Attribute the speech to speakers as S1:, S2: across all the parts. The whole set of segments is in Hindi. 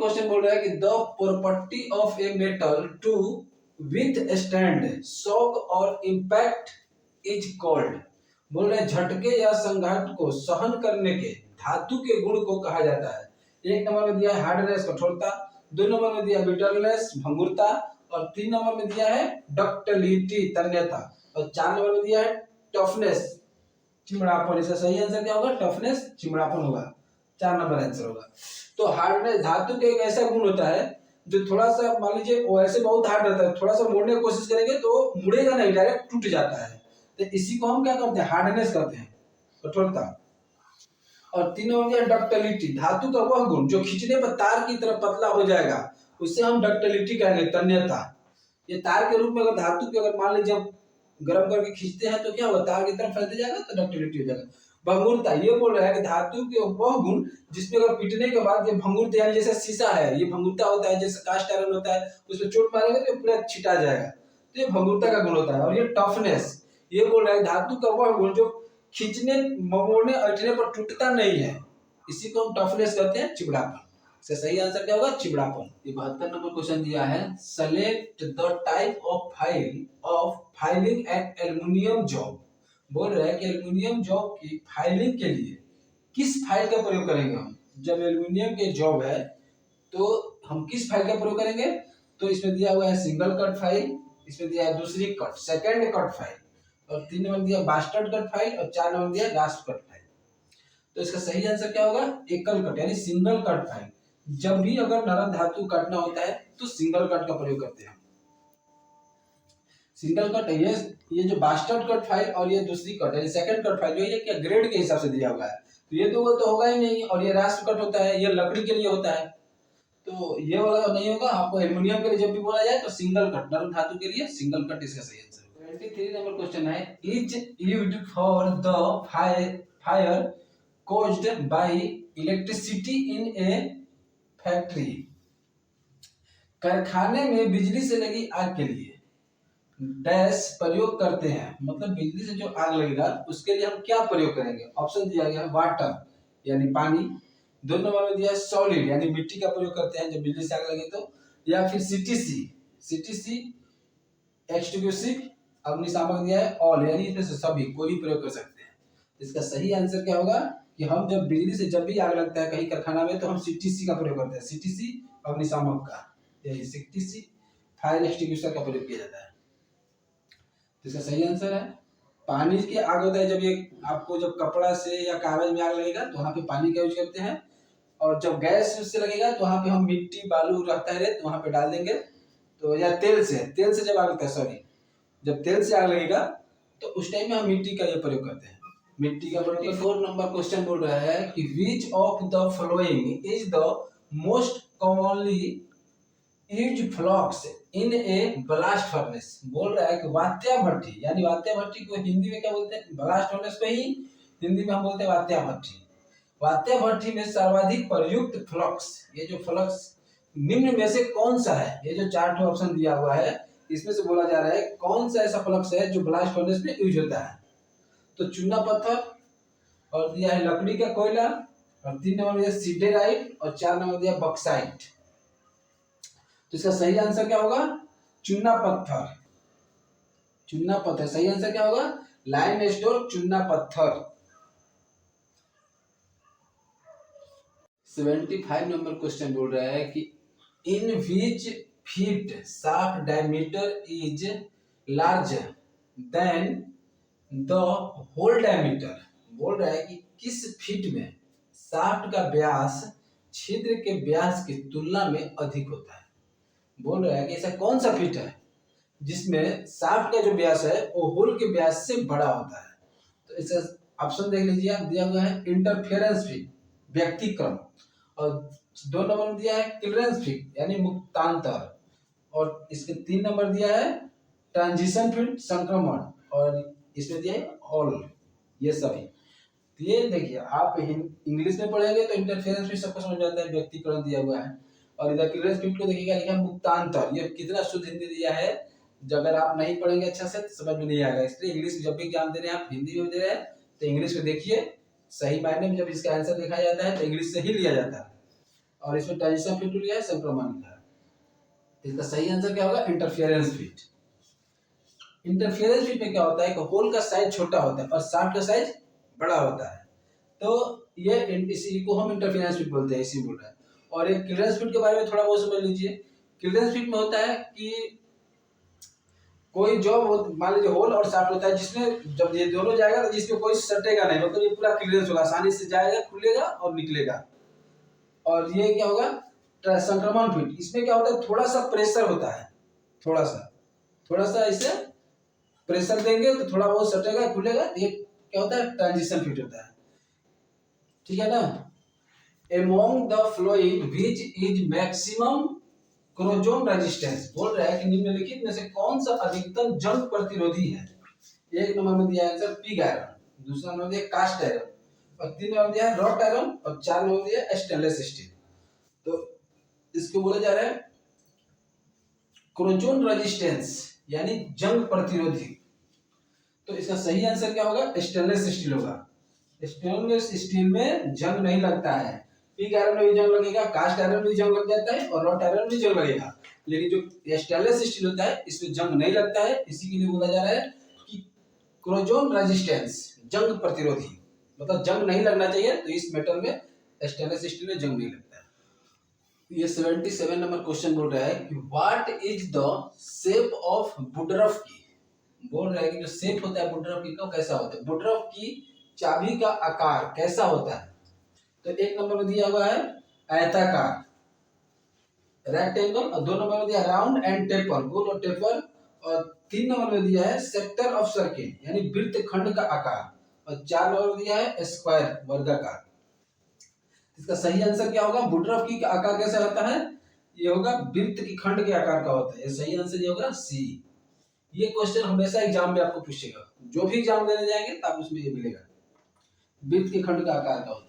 S1: क्वेश्चन बोल रहा है कि the property of a metal to withstand shock और इम्पैक्ट इज कॉल्ड। बोल रहे हैं झटके या संघात को सहन करने के धातु के गुण को कहा जाता है। एक नंबर में दिया है हार्डनेस कठोरता, दो नंबर में दिया ब्रिटलनेस भंगुरता, और तीन नंबर में दिया है डक्टिलिटी तन्यता, और चार नंबर में दिया है टफनेस चिमड़ापन। इसका सही आंसर क्या होगा? टफनेस चिमड़ापन होगा, 4 नंबर आंसर होगा। तो हार्डनेस धातु का एक ऐसा गुण होता है जो थोड़ा सा मान लीजिए वो ऐसे बहुत हार्ड रहता है, थोड़ा सा मोड़ने की कोशिश करेंगे तो मुड़ेगा नहीं, डायरेक्ट टूट जाता है। तो इसी को हम क्या करते हैं? हार्डनेस करते हैं, कठोरता। और तीन नंबर दिया डक्टिलिटी, धातु का वह गुण जो खींचने पर तार की तरह पतला हो जाएगा, उससे हम डक्टिलिटी कहेंगे, तन्यता। ये तार के रूप में अगर धातु के अगर मान लीजिए गर्म करके खींचते हैं तो क्या होगा? तार की तरफ फैलते जाएगा तो डक्टिलिटी हो जाएगा। भंगुरता ये बोल रहा है कि धातु के वह गुण जिसमें अगर पीटने के बाद ये भंगुरता, यानी जैसे शीशा है ये भंगुरता होता है, जैसे कास्ट आयरन होता है उसमें चोट मारेंगे तो पूरा छिटा जाएगा, तो ये भंगुरता का गुण होता है। और ये टफनेस ये बोल रहा है धातु का वह गुण जो खींचने ममोड़ने अटने पर टूटता नहीं है, इसी को हम टफनेस कहते हैं, चिपड़ापन। इसका सही आंसर क्या होगा? चिपड़ापन। ये 72 नंबर क्वेश्चन दिया है, select the type of filing at aluminium job. बोल रहा है कि एल्युमिनियम जॉब की फाइलिंग के लिए किस फाइल का प्रयोग करेंगे हम? जब एल्युमिनियम के जॉब है तो हम किस फाइल का प्रयोग करेंगे? तो इसमें दिया हुआ है सिंगल कट फाइल, इसमें दिया है दूसरी कट सेकंड कट फाइल, और तीन नंबर दिया बास्टर्ड कट फाइल, और चार नंबर दिया रास्ट कट फाइल। तो इसका सही आंसर क्या होगा? एकल कट यानी सिंगल कट फाइल। जब भी अगर नरम धातु काटना होता है तो सिंगल कट का प्रयोग करते हैं। सिंगल कट ये जो बास्टर्ड कट फाइल और ये दूसरी कट यानी सेकंड कट फाइल जो ये क्या ग्रेड के हिसाब से दिया हुआ है, तो ये तो होगा ही नहीं। और ये रास्ट कट होता है, ये लकड़ी के लिए होता है, तो ये वाला नहीं होगा। आपको एल्युमिनियम के लिए जब भी बोला जाए तो सिंगल कट, नरम धातु के लिए सिंगल कट इसका सही आंसर। 23 नंबर क्वेश्चन है, is used for the fire caused by electricity in a factory। कारखाने में बिजली से लगी आग के लिए डैश प्रयोग करते हैं, मतलब बिजली से जो आग लगेगा उसके लिए हम क्या प्रयोग करेंगे? ऑप्शन दिया गया है वाटर यानी पानी, दो नंबर में दिया है सॉलिड यानी मिट्टी का प्रयोग करते हैं जब बिजली से आग लगे तो, या फिर सीटीसी एक्सटिंग्विशिंग अग्निशामक दिया है ऑल यानी इसमें से सभी कोई भी प्रयोग कर सकते हैं। इसका सही आंसर क्या होगा कि हम जब बिजली से जब भी आग लगता है कहीं कारखाना में तो हम सीटीसी का प्रयोग करते हैं, सीटीसी अग्निशामक का, यही सीटीसी फायर एक्सटिंग्विशर का प्रयोग किया जाता है। तो इसका सही आंसर है पानी की आग होता है। जब ये आपको जब कपड़ा से या कागज में आग लगेगा तो वहाँ पे पानी का यूज करते हैं, और जब गैस से लगेगा तो वहाँ पे हम मिट्टी बालू रहता है तो वहाँ पे डाल देंगे, तो या तेल से जब आग लगता है, सॉरी जब तेल से आग लगेगा तो उस टाइम में हम मिट्टी का ये प्रयोग करते हैं, मिट्टी का प्रयोग। 24 नंबर क्वेश्चन बोल रहा है कि which of the following is the most commonly used flux in A blast furnace. बोल रहा है कि वात्या भट्टी, यानी वात्या भट्टी को हिंदी में क्या बोलते हैं? ब्लास्ट फर्नेस को ही हिंदी में हम बोलते हैं वात्या भट्टी। वात्या भट्टी में सर्वाधिक प्रयुक्त फ्लक्स, ये जो फ्लक्स निम्न में से कौन सा है? ये जो चार्ट ऑप्शन दिया हुआ है इसमें से बोला जा रहा है कौन सा ऐसा फ्लक्स है जो ब्लास्ट फर्नेस में यूज होता है। तो चूना पत्थर, और दिया है लकड़ी का कोयला, और तीन नंबर दिया सिडेराइट, और चार नंबर दिया बॉक्साइट। तो इसका सही आंसर क्या होगा? चूना पत्थर। चूना पत्थर सही आंसर क्या होगा? लाइमस्टोन चूना पत्थर। 75 नंबर क्वेश्चन बोल रहा है कि in which feet shaft diameter is larger than the hole diameter. बोल रहा है कि किस फीट में शाफ्ट का व्यास छिद्र के व्यास की तुलना में अधिक होता है। बोल रहा है कि ऐसा कौन सा फीट है जिसमें शाफ्ट का जो व्यास है वो होल के व्यास से बड़ा होता है। तो इसका ऑप्शन देख लीजिए, आप दिया हुआ है इंटरफेरेंस फीट व्यक्तिक्रम, और दो नंबर में दिया है क्लियरेंस फीट यानी मुक्तांतर, और इसके तीन नंबर दिया है ट्रांजिशन फीट संक्रमण, और इसमें दिया है ऑल, ये सभी। तो ये देखिए आप इंग्लिश में पढ़ेंगे तो इंटरफेरेंस फीट सबको समझ आता है, व्यक्तिकरण दिया हुआ है, और इधर क्लियरेंस फीट को देखिएगा लिखा है मुक्तांतर। ये कितना शुद्ध हिंदी दिया है, अगर आप नहीं पढ़ेंगे अच्छा से तो समझ में नहीं आएगा। इसलिए इंग्लिश जब भी एग्जाम दे रहे हैं आप हिंदी में दे रहे हैं तो इंग्लिश में देखिए, सही मायने में जब इसका आंसर देखा जाता है तो इंग्लिश से ही लिया जाता है। और इसमें ट्रांजिशन फिट लिया है, संक्रमण लिखा है। इसका सही आंसर क्या होगा? Interference fit. इंटरफेरेंस फिट में क्या होता है कि होल का साइज छोटा होता है और शाफ्ट का साइज बड़ा होता है, तो ये इसी को हम इंटरफेरेंस फिट बोलते हैं, इसी बोल रहा है। और एक क्लीयरेंस फिट के बारे में थोड़ा बहुत समझ लीजिए। क्लीयरेंस फिट में होता है कि कोई जॉब मान लीजिए होल और शाफ्ट होता है, जिसमें जब ये दोनों जाएगा तो जिसमें कोई सटेगा नहीं, मतलब ये पूरा क्लीयरेंस होगा, आसानी से जाएगा, खुलेगा और निकलेगा। और ये क्या होगा? संक्रमण फिट। इसमें क्या होता है? थोड़ा सा प्रेशर होता है, थोड़ा सा इसे प्रेशर देंगे तो थोड़ा बहुत सटेगा, खुलेगा। ये क्या होता है? ट्रांजिशन फिट होता है। ठीक है ना? Among the following which is maximum croissant resistance, बोल रहा है कि निम्नलिखित में से कौन सा अधिकतम जंग प्रतिरोधी है। एक नंबर में दिया आंसर पिग आयरन, दूसरा नंबर दिया कास्ट आयरन, और तीन नंबर दिया रॉट आयरन, और चार नंबर दिया स्टेनलेस स्टील। तो इसको बोला जा रहा है क्रोजोन रेजिस्टेंस, यानी जंग प्रतिरोधी। तो इसका सही आंसर क्या होगा? स्टेनलेस स्टील होगा। स्टेनलेस स्टील में जंग नहीं लगता है। पिग आयरन में भी जंग लगेगा, कास्ट आयरन में भी जंग लग जाता है, और रॉट आयरन में भी जंग लगेगा, लेकिन जो स्टेनलेस स्टील होता है इसमें जंग नहीं लगता है। इसी के लिए बोला जा रहा है कि क्रोजोन रेजिस्टेंस, जंग प्रतिरोधी, मतलब जंग नहीं लगना चाहिए, तो इस मेटल में, स्टेनलेस स्टील में जंग नहीं लगता है। ये 77 नंबर क्वेश्चन बोल रहा है कि what is the shape of Woodruff की। बोल रहा है कि जो शेप होता है वुडरफ की का कैसा होता है? वुडरफ की चाबी का आकार कैसा होता है? तो एक नंबर में दिया हुआ है आयताकार, रेक्टेंगल, और दो नंबर में दिया राउंड एंड टेपर, गोल और टेपर, और तीन नंबर में दिया है सेक्टर ऑफ सर्किल, यानी वृत्त खंड का आकार, और चार नंबर में दिया है स्क्वायर, वर्गाकार। इसका सही आंसर क्या होगा? वुडरफ की आकार कैसा होता है? ये होगा वृत्त की खंड के आकार का होता है। ये सही आंसर ये होगा सी। ये क्वेश्चन हमेशा एग्जाम में आपको पूछेगा, जो भी एग्जाम देने जाएंगे तब उसमें ये मिलेगा, वृत्त के खंड का आकार का होता है।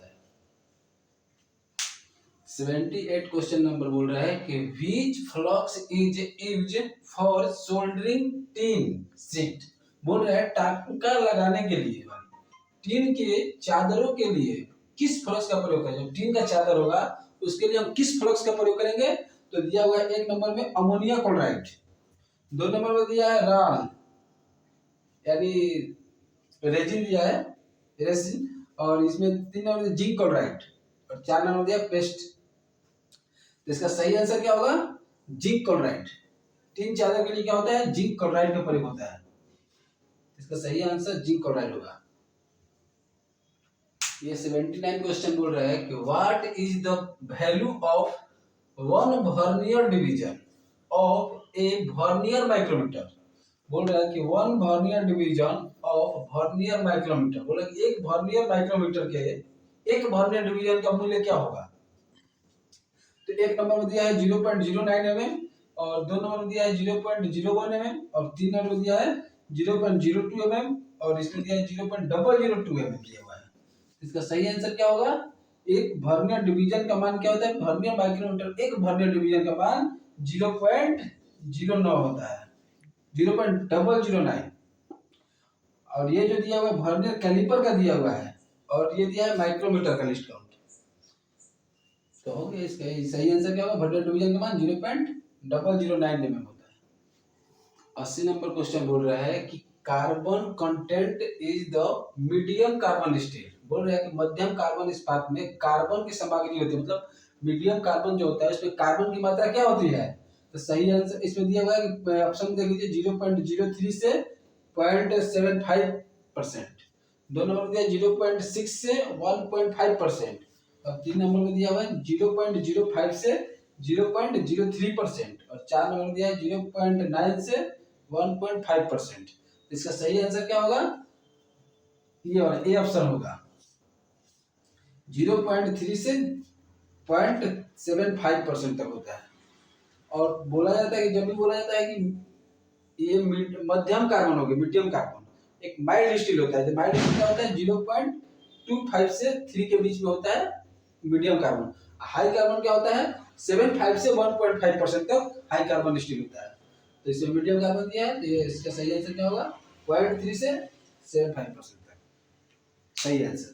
S1: 78 क्वेश्चन नंबर बोल रहा है कि which flux is used for soldering tin sheet. बोल रहा है टांका लगाने के लिए टीन के चादरों के लिए किस फ्लक्स का प्रयोग करें? जो टीन का चादर होगा उसके लिए हम किस फ्लक्स का प्रयोग करेंगे? तो दिया हुआ है एक नंबर में अमोनिया क्लोराइड, दो नंबर में दिया है राल, यानी रेजिन दिया है, रेजिन, और इसमें तीन नंबर में जिंक क्लोराइड, और चार नंबर दिया पेस्ट। तो इसका सही आंसर क्या होगा? Zinc chloride. टीन चादर के लिए क्या होता है? जिंक क्लोराइड का प्रयोग होता है। इसका सही आंसर जिंक क्लोराइड होगा। ये 79 क्वेश्चन बोल रहा है कि what is the value of one vernier division of a vernier micrometer. बोल रहा है कि one vernier division of vernier micrometer, बोला कि एक वर्नियर माइक्रोमीटर के एक वर्नियर डिवीजन का मूल्य क्या होगा? तो एक नंबर में दिया है 0.09 mm, और दो नंबर में दिया है 0.01 mm, और तीन नंबर में दिया है 0.02 mm, और इसमें दिया है 0.002 mm दिया हुआ है। इसका सही आंसर क्या होगा? एक वर्नियर डिवीजन का मान क्या होता है? वर्नियर माइक्रोमीटर एक वर्नियर डिवीजन का मान 0.09 होता है, 0.009। और ये जो दिया हुआ है वर्नियर कैलिपर का दिया हुआ है, और ये दिया है माइक्रोमीटर का लिस्ट काउंट। तो हो गया, इसका सही आंसर क्या होगा? वर्नियर डिवीजन का मान 0.009 mm होता है। 80 नंबर क्वेश्चन बोल रहा है कि carbon content is the medium carbon steel. बोल रहा है कि मध्यम कार्बन इस्पात में कार्बन की सामग्री होती है, मतलब मीडियम कार्बन जो होता है उसमें कार्बन की मात्रा क्या होती है? तो सही आंसर इसमें दिया हुआ है कि ऑप्शन देख लीजिए 0.03 से 0.75%, दो नंबर में दिया 0.6 से 1.5%, और तीन नंबर में दिया हुआ है 0.05 से 0.03%, और चार नंबर में दिया है 0.9 से 1.5%। इसका सही आंसर क्या होगा? ये वाला ए ऑप्शन होगा, 0.3 से 0.75% तक होता है। और बोला जाता है कि जब भी बोला जाता है कि ये मध्यम कार्बन हो गया, मीडियम कार्बन, एक माइल्ड स्टील होता है। जो माइल्ड स्टील क्या होता है? 0.25 से 3 के बीच में होता है मीडियम कार्बन। हाई कार्बन क्या होता है? 75 से 1.5% तक हाई कार्बन स्टील होता है। तो इसमें मीडियम कार्बन दिया है, तो ये इसका सही आंसर क्या होगा? 0.3 से 75% तक सही आंसर।